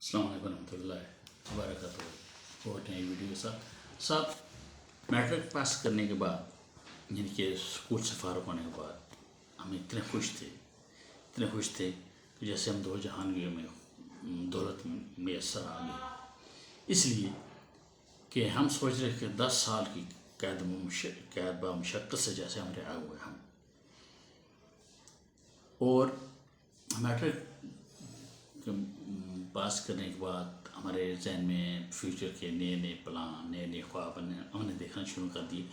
السلام علیکم ورحمۃ اللہ وبرکاتہ۔ اور نئی ویڈیو کے ساتھ میٹرک پاس کرنے کے بعد یعنی کہ اسکول سے فارغ ہونے کے بعد ہم اتنے خوش تھے کہ جیسے ہم دو جہانگیروں میں دولت میسر آ گئی، اس لیے کہ ہم سوچ رہے کہ 10 سال کی قید با مشقت سے جیسے ہم رہا ہوئے ہم، اور میٹرک پاس کرنے کے بعد ہمارے ذہن میں فیوچر کے نئے پلان، نئے خواب ہم نے دیکھنا شروع کر دیے۔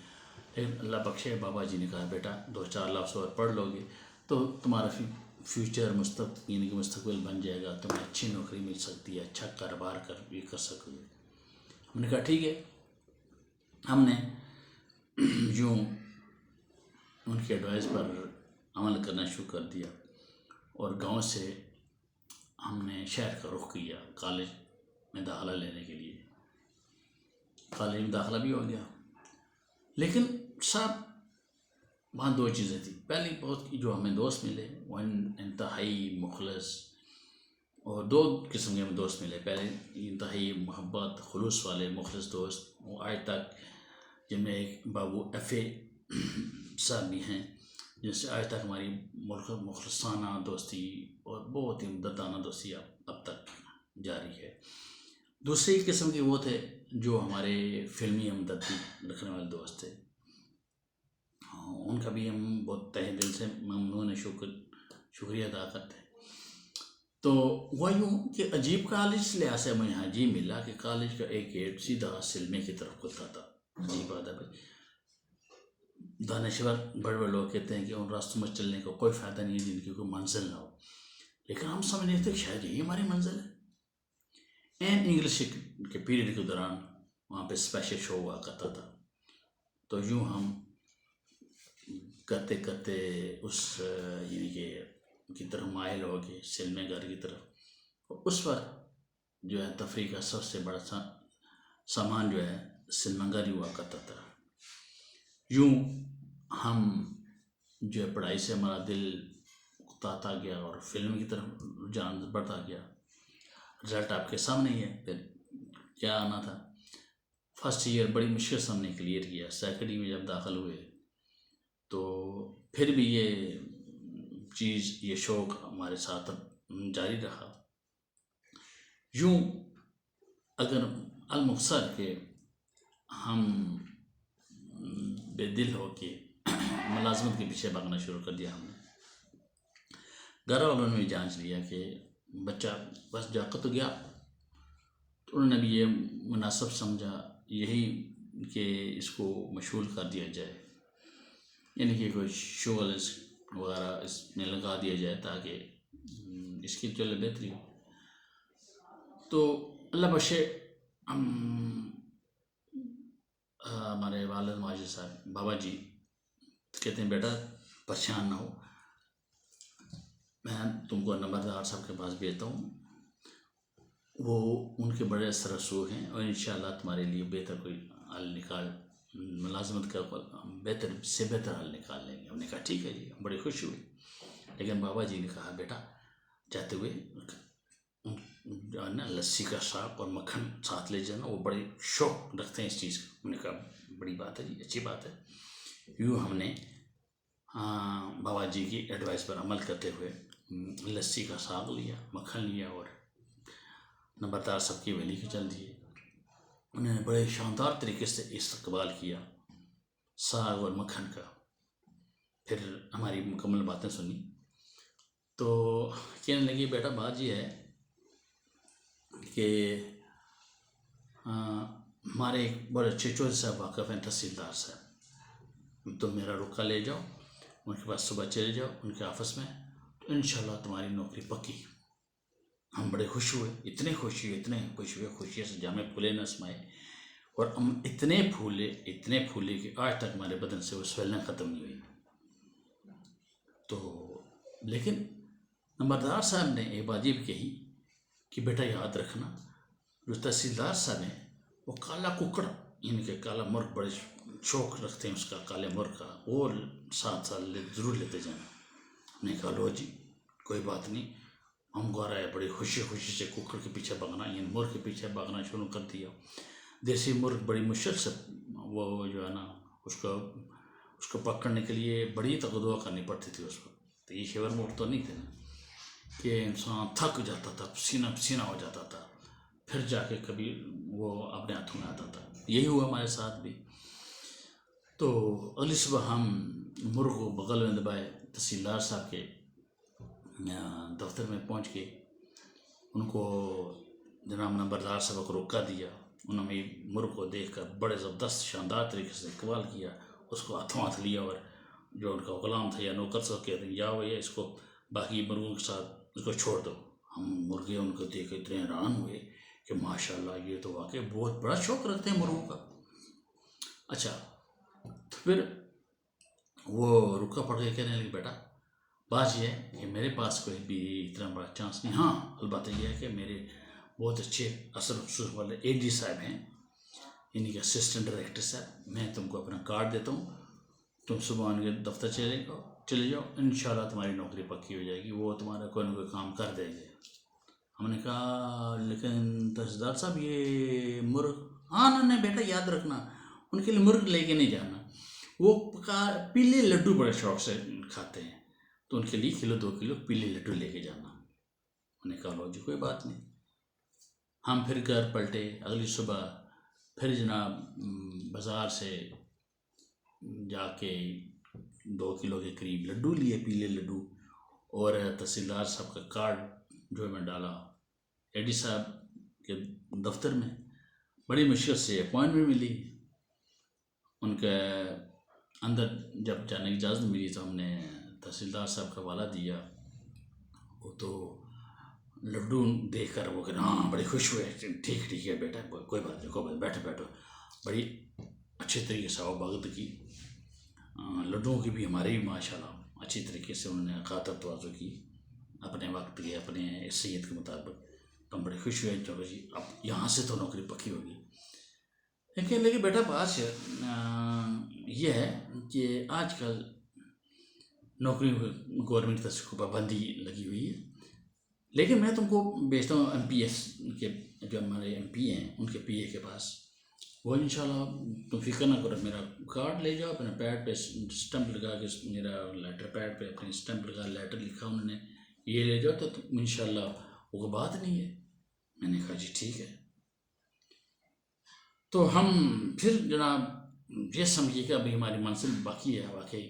لیکن اللہ بخشے، بابا جی نے کہا بیٹا 2-4 لفظ اور پڑھ لو گے تو تمہارا فیوچر یعنی کہ مستقبل بن جائے گا، تمہیں اچھی نوکری مل سکتی ہے، اچھا کاروبار بھی کر سکو گے۔ ہم نے کہا ٹھیک ہے۔ ہم نے یوں ان کی ایڈوائس پر عمل کرنا شروع کر دیا اور گاؤں سے ہم نے شہر کا رخ کیا کالج میں داخلہ لینے کے لیے۔ کالج میں داخلہ بھی ہو گیا، لیکن صاحب وہاں 2 چیزیں تھیں۔ پہلی بہت جو ہمیں دوست ملے وہ انتہائی مخلص، اور 2 قسم کے ہمیں دوست ملے۔ پہلے انتہائی محبت خلوص والے مخلص دوست، وہ آج تک جن میں ایک بابو FA صاحب بھی ہیں، جن سے آج تک ہماری مخلصانہ دوستی اور بہت ہی مددانہ دوستی اب تک جاری ہے۔ دوسری قسم کے وہ تھے جو ہمارے فلمی ہمدردی رکھنے والے دوست تھے، ان کا بھی ہم بہت تہ دل سے ممنون شکریہ ادا کرتے ہیں۔ تو وہ یوں کہ عجیب کالج اس لحاظ سے ہمیں یہاں جی ملا کہ کالج کا ایک گیٹ سیدھا سلمے کی طرف کھلتا تھا۔ عجیب بات ہے بھائی، دانشور بڑے لوگ کہتے ہیں کہ ان راستوں میں چلنے کا کوئی فائدہ نہیں ہے جن کی کوئی منزل نہ ہو، لیکن ہم سمجھتے تھے کہ شاید یہی ہماری منزل ہے۔ انگلش کے پیریڈ کے دوران وہاں پہ اسپیشل شو ہوا کرتا تھا، تو یوں ہم کرتے کرتے اس یعنی کہ کی طرف مائل ہو گئے، سلمے گھر کی طرف۔ اس وقت جو ہے تفریح کا سب سے بڑا سامان جو ہے سنیما گھر ہی ہوا کرتا تھا۔ یوں ہم جو ہے پڑھائی سے ہمارا دل اکتاتا گیا اور فلم کی طرف رجحان بڑھتا گیا۔ رزلٹ آپ کے سامنے ہی ہے، پھر کیا آنا تھا۔ فرسٹ ایئر بڑی مشکل سے ہم نے کلیئر کیا۔ سیکنڈ میں جب داخل ہوئے تو پھر بھی یہ شوق ہمارے ساتھ جاری رہا۔ یوں اگر المختصر کہ ہم بے دل ہو کے ملازمت کے پیچھے بھاگنا شروع کر دیا۔ ہم نے گھر والوں نے بھی جانچ لیا کہ بچہ بس جا کر تو گیا، تو انہوں نے بھی یہ مناسب سمجھا یہی کہ اس کو مشغول کر دیا جائے، یعنی کہ کوئی شغل وغیرہ اس میں لگا دیا جائے تاکہ اس کی جو بہتری ہو۔ تو اللہ بخشے ہمارے والد ماجد صاحب بابا جی کہتے ہیں بیٹا پریشان نہ ہو، میں تم کو نمبردار صاحب کے پاس بھیجتا ہوں، وہ ان کے بڑے اثر رسوخ ہیں اور انشاءاللہ تمہارے لیے بہتر کوئی حل ملازمت کا بہتر سے بہتر حل نکال لیں گے۔ ہم نے کہا ٹھیک ہے جی، بڑی خوشی ہوئی۔ لیکن بابا جی نے کہا بیٹا جاتے ہوئے جو ہے نا لسی کا ساگ اور مکھن ساتھ لے جانا، وہ بڑے شوق رکھتے ہیں اس چیز کا۔ ہم نے کہا بڑی بات ہے جی، اچھی بات ہے۔ یوں ہم نے بابا جی کی ایڈوائس پر عمل کرتے ہوئے لسی کا ساگ لیا، مکھن لیا اور نمبردار صاحب کی ویلی کے چل دیے۔ انہوں نے بڑے شاندار طریقے سے استقبال کیا ساگ اور مکھن کا۔ پھر ہماری مکمل باتیں سنی تو کہنے لگی بیٹا بات یہ ہے کہ ہمارے ایک بڑے اچھے چودھری صاحب واقف ہیں، تحصیلدار صاحب، تم میرا رکا لے جاؤ ان کے پاس، صبح چلے جاؤ ان کے آفس میں، تو انشاءاللہ تمہاری نوکری پکی۔ ہم بڑے خوش ہوئے، اتنے خوش ہوئے خوشی سے جامع پھولے نہ سمائے، اور ہم اتنے پھولے کہ آج تک ہمارے بدن سے وہ سویلنگ ختم نہیں ہوئی۔ تو لیکن نمبردار صاحب نے ایک بات یہ بھی کہی کہ بیٹا یاد رکھنا جو تحصیلدار صاحب ہیں وہ کالا ککڑ یعنی کہ کالا مرغ بڑے شوق رکھتے ہیں اس کا، کالے مرغ کا، وہ ساتھ ضرور لیتے جانا۔ ہم نے کہا لو جی کوئی بات نہیں، ہم گو رہے بڑی خوشی خوشی سے ککڑ کے پیچھے بھاگنا، یعنی مرغ کے پیچھے بھاگنا شروع کر دیا. دیسی مرغ بڑی مشکل سے وہ جو ہے نا اس کو پکڑنے کے لیے بڑی تقدو کرنی پڑتی تھی اس وقت. تو یہ شیور موٹ تو نہیں تھے نا کہ انسان تھک جاتا تھا، پسینہ پسینہ ہو جاتا تھا، پھر جا کے کبھی وہ اپنے ہاتھوں میں آتا تھا. یہی ہوا ہمارے ساتھ بھی. تو اگلی صبح ہم مرغ کو بغل میں دبائے تحصیلدار صاحب کے دفتر میں پہنچ کے ان کو جناب نمبردار صاحب کو روکا دیا. انہوں نے مرغ کو دیکھ کر بڑے زبردست شاندار طریقے سے اقبال کیا، اس کو ہاتھوں ہاتھ لیا، اور جو ان کا غلام تھا یا نوکر صاحب کہتے ہیں جاؤ یہ اس کو باقی مرغوں کے ساتھ اس کو چھوڑ دو. ہم مرغے ان کو دیکھ کے اتنے حیران ہوئے کہ ماشاء اللہ یہ تو واقعی بہت بڑا شوق رکھتے ہیں مرغوں کا. اچھا تو پھر وہ رکا پڑ کے کہنے لگے بیٹا بات یہ ہے کہ میرے پاس کوئی بھی اتنا بڑا چانس نہیں. ہاں البتہ یہ ہے کہ میرے بہت اچھے اثر خصوص والے اے ڈی صاحب ہیں، انہیں کے اسسٹنٹ ڈائریکٹر صاحب، میں تم کو اپنا کارڈ دیتا ہوں، تم صبح ان کے دفتر چلے جاؤ، انشاءاللہ تمہاری نوکری پکی ہو جائے گی، وہ تمہارا کوئی نہ کوئی کام کر دیں گے. ہم نے کہا لیکن تحصیلدار صاحب یہ مرغ، ہاں نہیں بیٹا یاد رکھنا ان کے لیے مرغ لے کے نہیں جانا، وہ پیلے لڈو بڑے شوق سے کھاتے ہیں، تو ان کے لیے 1-2 کلو پیلے لڈو لے کے جانا. ہم نے کہا لو جی کوئی بات نہیں. ہم پھر گھر پلٹے. اگلی صبح پھر جناب بازار سے جا کے 2 کلو کے قریب لڈو لیے، پیلے لڈو، اور تحصیلدار صاحب کا کارڈ جو میں ڈالا اے ڈی صاحب کے دفتر میں. بڑی مشکل سے اپوائنٹمنٹ ملی. ان کے اندر جب جانے کی اجازت ملی تو ہم نے تحصیلدار صاحب کا حوالہ دیا. وہ تو لڈو دیکھ کر وہ کہ ہاں بڑی خوش ہوئے، ٹھیک ہے بیٹا کوئی بات نہیں، کوئی بات، بیٹھو. بڑی اچھے طریقے سے آؤ کی لڈوؤں کی بھی ہمارے بھی ماشاء اللہ اچھی طریقے سے انہوں نے خاطر توازو کی اپنے وقت کے، اپنے حیثیت کے مطابق. تو ہم بڑے خوش ہوئے، چلو جی اب یہاں سے تو نوکری پکی ہوگی. لیکن بیٹا بات یہ ہے کہ آج کل نوکری گورنمنٹ کی طرف پابندی لگی ہوئی ہے. لیکن میں تم کو بیچتا ہوں ایم پی ایس کے، جو ہمارے ایم پی ہیں ان کے پی اے کے پاس، وہ انشاءاللہ تم فکر نہ کرو، میرا کارڈ لے جاؤ، اپنے پیڈ پہ اسٹمپ لگا کے، میرا لیٹر پیڈ پہ اپنی اسٹمپ لگا، لیٹر لکھا انہوں نے، یہ لے جاؤ تو انشاءاللہ وہ بات نہیں ہے. میں نے کہا جی ٹھیک ہے. تو ہم پھر جناب یہ سمجھیے کہ ابھی ہماری منزل باقی ہے واقعی،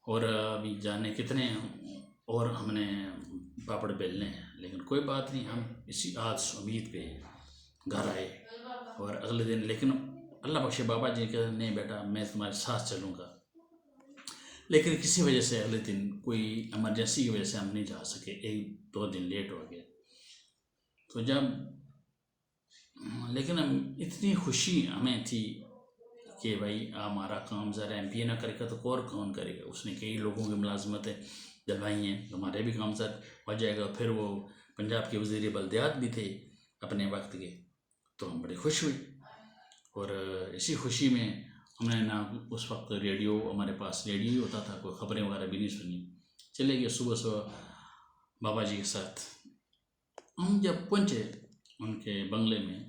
اور ابھی جانے کتنے اور ہم نے پاپڑ بیلنے ہیں. لیکن کوئی بات نہیں، ہم اسی آس امید پہ گھر آئے. اور اگلے دن لیکن اللہ بخش بابا جی کہ نہیں بیٹا میں تمہارے ساتھ چلوں گا، لیکن کسی وجہ سے اگلے دن کوئی ایمرجنسی کی وجہ سے ہم نہیں جا سکے، 1-2 دن لیٹ ہو گئے. تو جب لیکن اتنی خوشی ہمیں تھی کہ بھائی ہمارا کام ذرا ایم پی اے نہ کرے گا تو اور کون کرے گا. اس نے کئی لوگوں کی ملازمتیں دلوائی ہیں، ہمارے بھی کام ہو جائے گا. پھر وہ پنجاب کے وزیر بلدیات بھی تھے اپنے وقت کے، تو ہم بڑے خوش ہوئے. اور اسی خوشی میں ہم نے نہ اس وقت ریڈیو، ہمارے پاس ریڈیو ہی ہوتا تھا، کوئی خبریں وغیرہ بھی نہیں سنی. چلے گئے صبح بابا جی کے ساتھ. ہم جب پہنچے ان کے بنگلے میں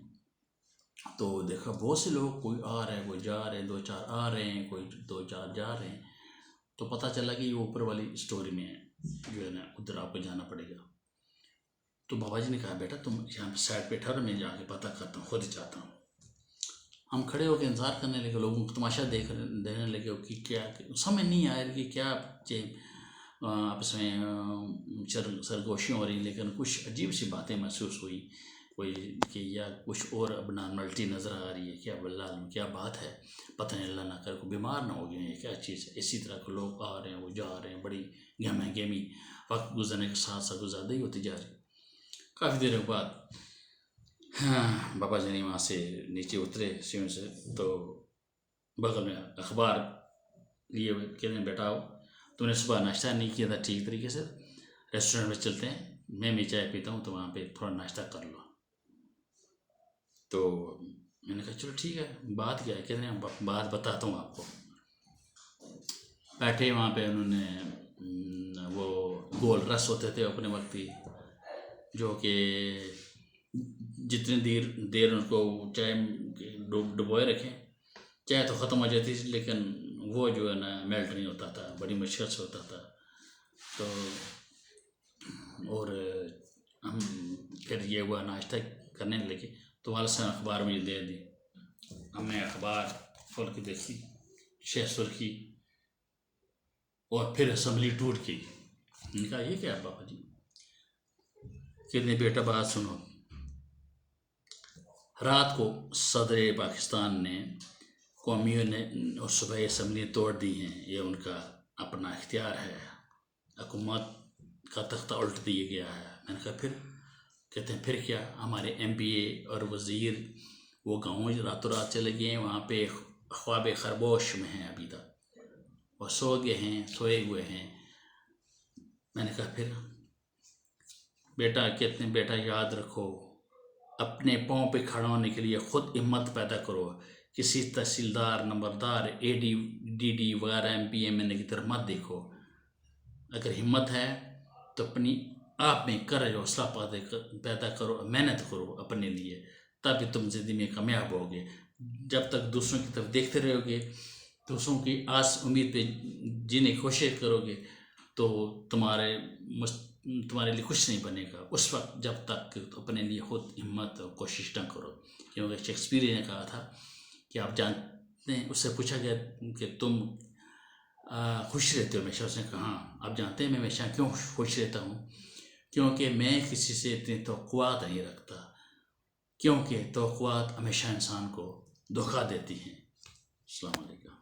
تو دیکھا بہت سے لوگ، کوئی آ رہے ہیں کوئی جا رہے ہیں، 2-4 آ رہے ہیں، کوئی 2-4 جا رہے ہیں. تو پتہ چلا کہ یہ اوپر والی اسٹوری میں جو ہے نا ادھر آپ کو جانا پڑے گا. تو بابا جی نے کہا بیٹا تم یہاں پہ سائڈ پہ ٹھہرو، میں جا کے پتہ کرتا ہوں، خود جاتا ہوں. ہم کھڑے ہو کے انتظار کرنے لگے، لوگوں کو تماشا دینے لگے کہ کیا سمجھ نہیں آ رہی کہ کیا آپس میں سرگوشیاں ہو رہی. لیکن کچھ عجیب سی باتیں محسوس ہوئی، کوئی کہ یا کچھ اور اب نارملٹی نظر آ رہی ہے، کیا اللہ کیا بات ہے، پتہ نہیں اللہ نہ کرے کوئی بیمار نہ ہو گئے ہیں، کیا چیز ہے. اسی طرح کے لوگ آ رہے ہیں، وہ جا رہے ہیں، بڑی گہمی وقت گزرنے کے ساتھ ساتھ گزردگی ہوتی جا رہی. کافی دیر کے بعد بابا جی وہاں سے نیچے اترے سیڑھیوں سے، تو بغل میں اخبار لیے ہوئے کہتے ہیں بیٹا آؤ، تم نے صبح ناشتہ نہیں کیا تھا ٹھیک طریقے سے، ریسٹورنٹ میں چلتے ہیں، میں بھی چائے پیتا ہوں تو وہاں پہ تھوڑا ناشتہ کر لو. تو میں نے کہا چلو ٹھیک ہے، بات کیا ہے؟ کہتے ہیں بات بتاتا ہوں آپ کو. بیٹھے وہاں پہ، انہوں نے وہ گول رس ہوتے تھے اپنے وقت ہی، جو کہ جتنی دیر ان کو چائے ڈبوئے رکھیں چائے تو ختم ہو جاتی تھی، لیکن وہ جو ہے نا میلٹ نہیں ہوتا تھا، بڑی مشکل سے ہوتا تھا. تو اور ہم پھر یہ ہوا ناشتہ کرنے لگے تو والد صاحب نے اخبار مجھے دے دی. ہم نے اخبار کھول کے دیکھی، 6 سرخی، اور پھر اسمبلی ٹور کی. میں نے کہا یہ کیا ہے بابا جی؟ کتنے بیٹا بات سنو. رات کو صدر پاکستان نے قومیوں نے صوبائی اسمبلی توڑ دی ہیں، یہ ان کا اپنا اختیار ہے، حکومت کا تختہ الٹ دیا گیا ہے. میں نے کہا پھر؟ کہتے ہیں پھر کیا، ہمارے ایم پی اے اور وزیر وہ گاؤں راتوں رات چلے گئے ہیں، وہاں پہ خواب خرگوش میں ہیں ابھی تک، وہ سوئے ہوئے ہیں. میں نے کہا پھر؟ بیٹا کہتے ہیں بیٹا یاد رکھو، اپنے پاؤں پہ کھڑا ہونے کے لیے خود ہمت پیدا کرو. کسی تحصیلدار، نمبردار، اے ڈی، ڈی ڈی وغیرہ، ایم پی ایم این اے کی طرف مت دیکھو. اگر ہمت ہے تو اپنی آپ میں کرج حوصلہ پیدا کرو، محنت کرو اپنے لیے، تبھی تم زندگی میں کامیاب ہوگے. جب تک دوسروں کی طرف دیکھتے رہو گے، دوسروں کی آس امید پہ جینے کی کوشش کرو گے، تو تمہارے لیے کچھ نہیں بنے گا اس وقت جب تک اپنے لیے خود ہمت اور کوشش نہ کرو. کیونکہ شیکسپیئر نے کہا تھا کہ آپ جانتے ہیں، اس سے پوچھا گیا کہ تم خوش رہتے ہو ہمیشہ؟ اس نے کہا ہاں. آپ جانتے ہیں میں ہمیشہ کیوں خوش رہتا ہوں؟ کیونکہ میں کسی سے اتنی توقعات نہیں رکھتا، کیونکہ توقعات ہمیشہ انسان کو دھوکہ دیتی ہیں. السلام علیکم.